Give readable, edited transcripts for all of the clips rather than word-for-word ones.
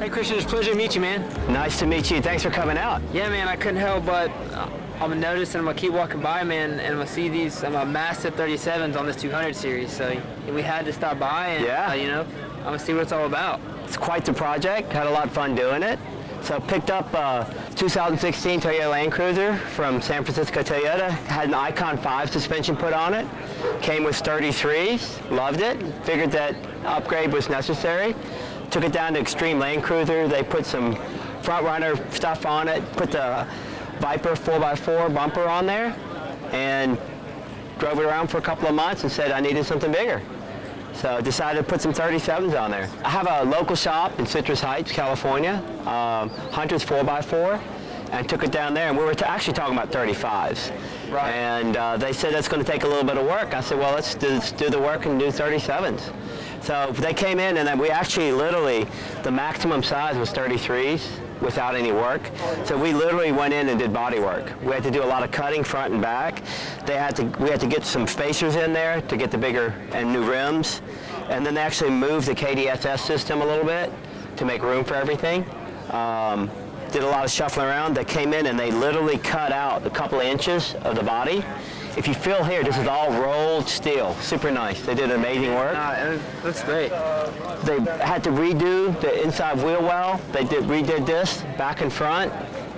Hey Christian, it's a pleasure to meet you, man. Nice to meet you. Thanks for coming out. Yeah, man, I couldn't help but I'm gonna notice and I'm gonna keep walking by, man, and I'm gonna see these massive 37s on this 200 series. So we had to stop by and you know, I'm gonna see what it's all about. It's quite the project. Had a lot of fun doing it. So picked up a 2016 Toyota Land Cruiser from San Francisco Toyota. Had an Icon 5 suspension put on it. Came with 33s. Loved it. Figured that upgrade was necessary. Took it down to Extreme Land Cruiser. They put some front runner stuff on it. Put the Viper 4x4 bumper on there. And drove it around for a couple of months and said I needed something bigger. So decided to put some 37s on there. I have a local shop in Citrus Heights, California, Hunter's 4x4, and took it down there. And we were actually talking about 35s. Right. And they said that's going to take a little bit of work. I said, well, let's do the work and do 37s. So they came in, and then we actually literally, the maximum size was 33s without any work. So we literally went in and did body work. We had to do a lot of cutting front and back. We had to get some spacers in there to get the bigger and new rims. And then they actually moved the KDSS system a little bit to make room for everything. Did a lot of shuffling around. They came in and they literally cut out a couple of inches of the body. If you feel here, this is all rolled steel. Super nice. They did amazing work. It looks great. They had to redo the inside wheel well. They redid this back and front,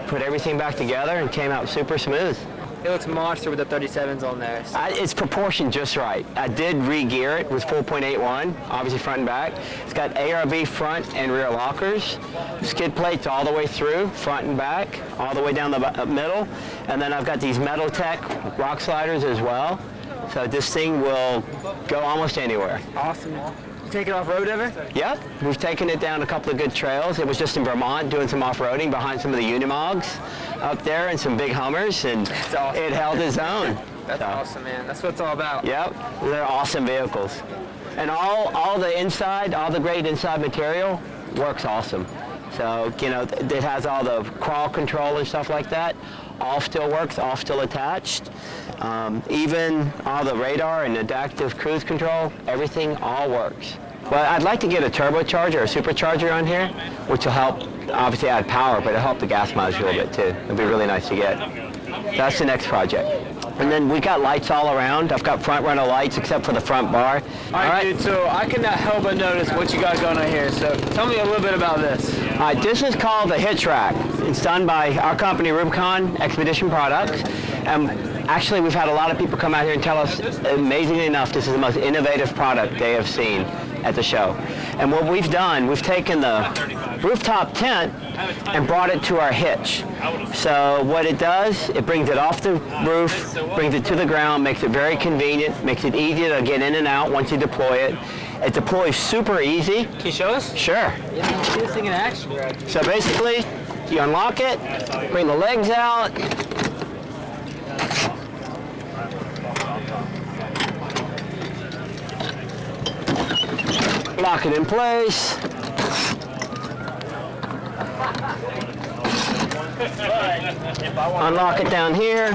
put everything back together, and came out super smooth. It looks monster with the 37s on there. So. It's proportioned just right. I did re-gear it with 4.81, obviously front and back. It's got ARB front and rear lockers, skid plates all the way through, front and back, all the way down the middle. And then I've got these Metal Tech rock sliders as well. So this thing will go almost anywhere. Awesome. You take it off-road ever? Yep. We've taken it down a couple of good trails. It was just in Vermont doing some off-roading behind some of the Unimogs up there and some big Hummers, and awesome. It held its own. That's awesome, man. That's what it's all about. Yep. They're awesome vehicles. And all the inside, all the great inside material works awesome. So, you know, it has all the crawl control and stuff like that. All still works, all still attached. Even all the radar and adaptive cruise control, everything all works. Well, I'd like to get a turbocharger or a supercharger on here, which will help obviously add power, but it'll help the gas mileage a little bit too. It'd be really nice to get. That's the next project. And then we got lights all around. I've got front runner lights except for the front bar. All right, dude, so I cannot help but notice what you got going on here. So tell me a little bit about this. All right, this is called the Hitch Rack. It's done by our company, Rubicon Expedition Products. Actually, we've had a lot of people come out here and tell us, amazingly enough, this is the most innovative product they have seen at the show. And what we've done, we've taken the rooftop tent and brought it to our hitch. So what it does, it brings it off the roof, brings it to the ground, makes it very convenient, makes it easy to get in and out once you deploy it. It deploys super easy. Can you show us? Sure. Yeah, let's see this thing in action. So basically, you unlock it, bring the legs out, lock it in place. Unlock it down here.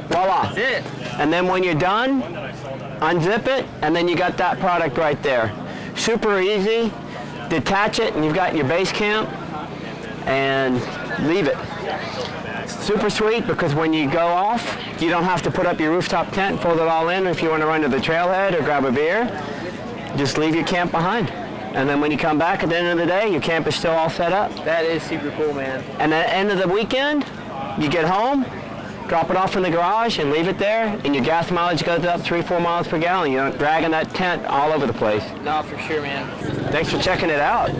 Voila. That's it. And then when you're done, unzip it, and then you got that product right there. Super easy. Detach it, and you've got your base camp, and leave it. Super sweet because when you go off, you don't have to put up your rooftop tent, fold it all in. If you want to run to the trailhead or grab a beer, just leave your camp behind. And then when you come back at the end of the day, your camp is still all set up. That is super cool, man. And at the end of the weekend, you get home, drop it off in the garage and leave it there, and your gas mileage goes up 3-4 miles per gallon. You're not dragging that tent all over the place. No, for sure, man. Thanks for checking it out.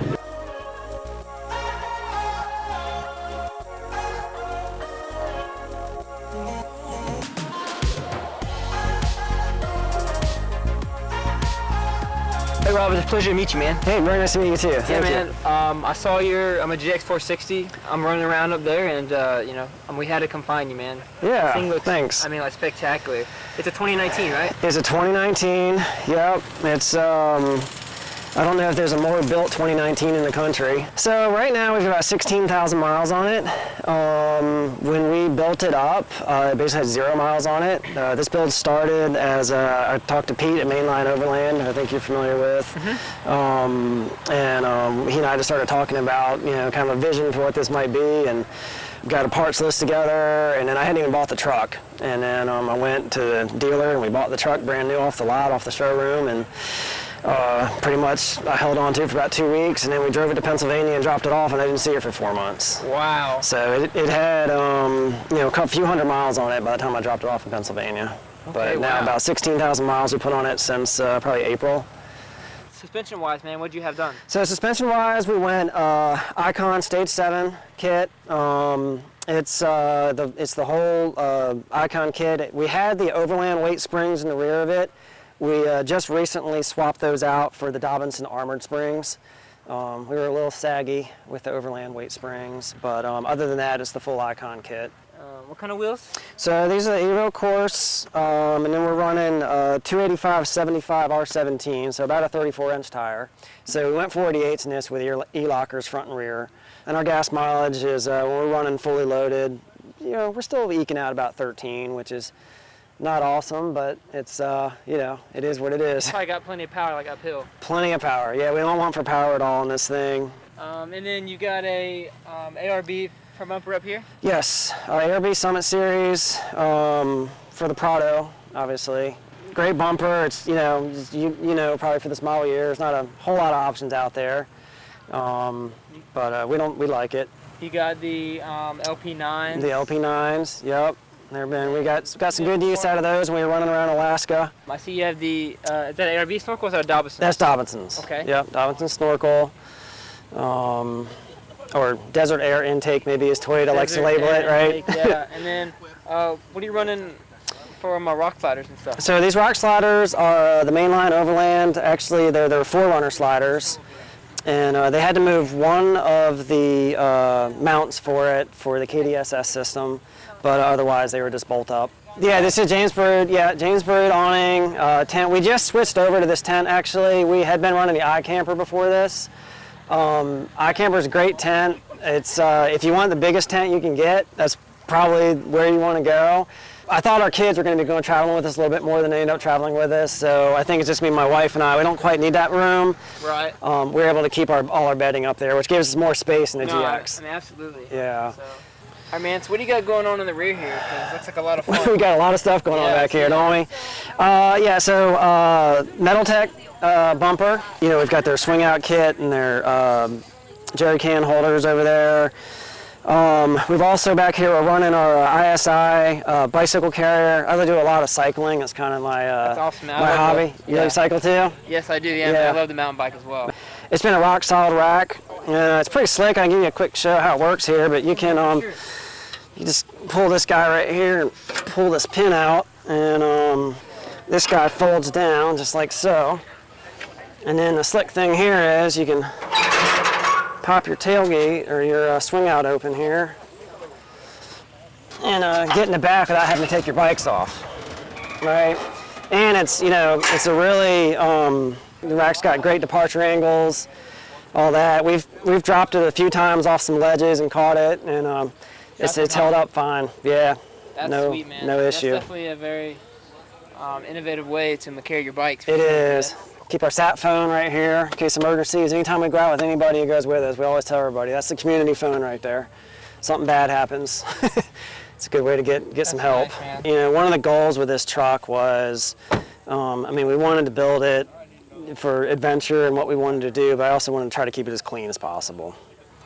Hey Rob, it's a pleasure to meet you, man. Hey, very nice to meet you too. Yeah, man. I saw I'm a GX460. I'm running around up there, and you know, we had to come find you, man. Yeah, this thing looks, thanks. I mean, like spectacular. It's a 2019, right? It's a 2019. Yep. It's I don't know if there's a more built 2019 in the country. So right now we've got about 16,000 miles on it. When we built it up, it basically had 0 miles on it. This build started as I talked to Pete at Mainline Overland, I think you're familiar with. And he and I just started talking about, kind of a vision for what this might be, and got a parts list together, and then I hadn't even bought the truck. And then I went to the dealer and we bought the truck brand new off the lot, off the showroom, and pretty much I held on to it for about 2 weeks, and then we drove it to Pennsylvania and dropped it off, and I didn't see it for 4 months. Wow. So it had a few hundred miles on it by the time I dropped it off in Pennsylvania. Okay, but now about 16,000 miles we put on it since probably April. Suspension-wise, man, what'd you have done? So suspension-wise, we went Icon Stage 7 kit. It's the whole Icon kit. We had the Overland weight springs in the rear of it. We just recently swapped those out for the Dobinson armored springs. We were a little saggy with the Overland weight springs, but other than that, it's the full Icon kit. What kind of wheels? So these are the Evo Course, and then we're running 285/75 R17, so about a 34-inch tire. So we went 488s in this with E-lockers front and rear. And our gas mileage is, when we're running fully loaded, we're still eking out about 13, which is not awesome, but it's, it is what it is. Probably got plenty of power, like uphill. Plenty of power. Yeah, we don't want for power at all in this thing. And then you got a ARB front bumper up here? Yes, ARB Summit Series for the Prado, obviously. Great bumper. It's, probably for this model year, there's not a whole lot of options out there, but we like it. You got the LP9s. The LP9s, yep. We got some good use out of those when we were running around Alaska. I see you have the, is that ARB snorkel or is that a Dobinson? That's Dobinson's. Okay. Yep, Dobinson snorkel. Or Desert Air Intake, maybe as Toyota likes to label it, right? Intake, yeah, and then what are you running for rock sliders and stuff? So these rock sliders are the Mainline Overland. Actually, they're Forerunner sliders. And they had to move one of the mounts for the KDSS system, but otherwise they were just bolt up. Yeah, this is James Byrd. Yeah, James Byrd awning tent. We just switched over to this tent. Actually, we had been running the iCamper before this. iCamper is a great tent. It's if you want the biggest tent you can get, that's probably where you want to go. I thought our kids were going to be going traveling with us a little bit more than they ended up traveling with us, so I think it's just me, my wife, and I. We don't quite need that room. Right. We're able to keep all our bedding up there, which gives us more space in the GX. I mean, absolutely. Yeah. So, all right, man, so what do you got going on in the rear here? Because it looks like a lot of fun. We got a lot of stuff going on back here, don't we? So Metal Tech bumper. We've got their swing out kit and their jerry can holders over there. We've also back here, we're running our ISI bicycle carrier. I do a lot of cycling. That's kind of my, That's awesome, man. my hobby. You like cycle too? Yes, I do. Yeah, man, I love the mountain bike as well. It's been a rock solid rack. It's pretty slick. I can give you a quick show how it works here, but you can you just pull this guy right here and pull this pin out, and this guy folds down just like so. And then the slick thing here is you can pop your tailgate or your swing out open here and get in the back without having to take your bikes off, right? And it's, it's a really, the rack's got great departure angles, all that. We've dropped it a few times off some ledges and caught it, and it's held up fine. Yeah, that's sweet, man. No issue. That's definitely a very innovative way to carry your bikes. It is. Keep our sat phone right here in case emergencies. Anytime we go out with anybody who goes with us, we always tell everybody, that's the community phone right there. Something bad happens. It's a good way to get some help. Nice, one of the goals with this truck was, we wanted to build it for adventure and what we wanted to do, but I also wanted to try to keep it as clean as possible.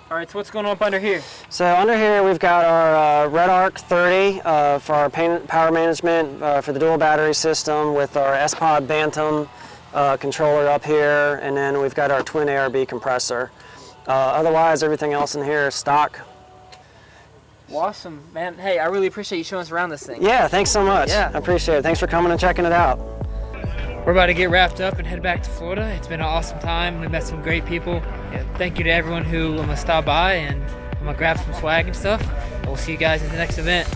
All right, so what's going on up under here? So under here we've got our Red Arc 30 for our power management for the dual battery system with our S-Pod Bantam controller up here, and then we've got our twin ARB compressor. Otherwise, everything else in here is stock. Awesome, man. Hey, I really appreciate you showing us around this thing. Yeah, thanks so much. Yeah. I appreciate it. Thanks for coming and checking it out. We're about to get wrapped up and head back to Florida. It's been an awesome time. We met some great people. Yeah, thank you to everyone who stopped by, and I'm gonna grab some swag and stuff. We'll see you guys at the next event.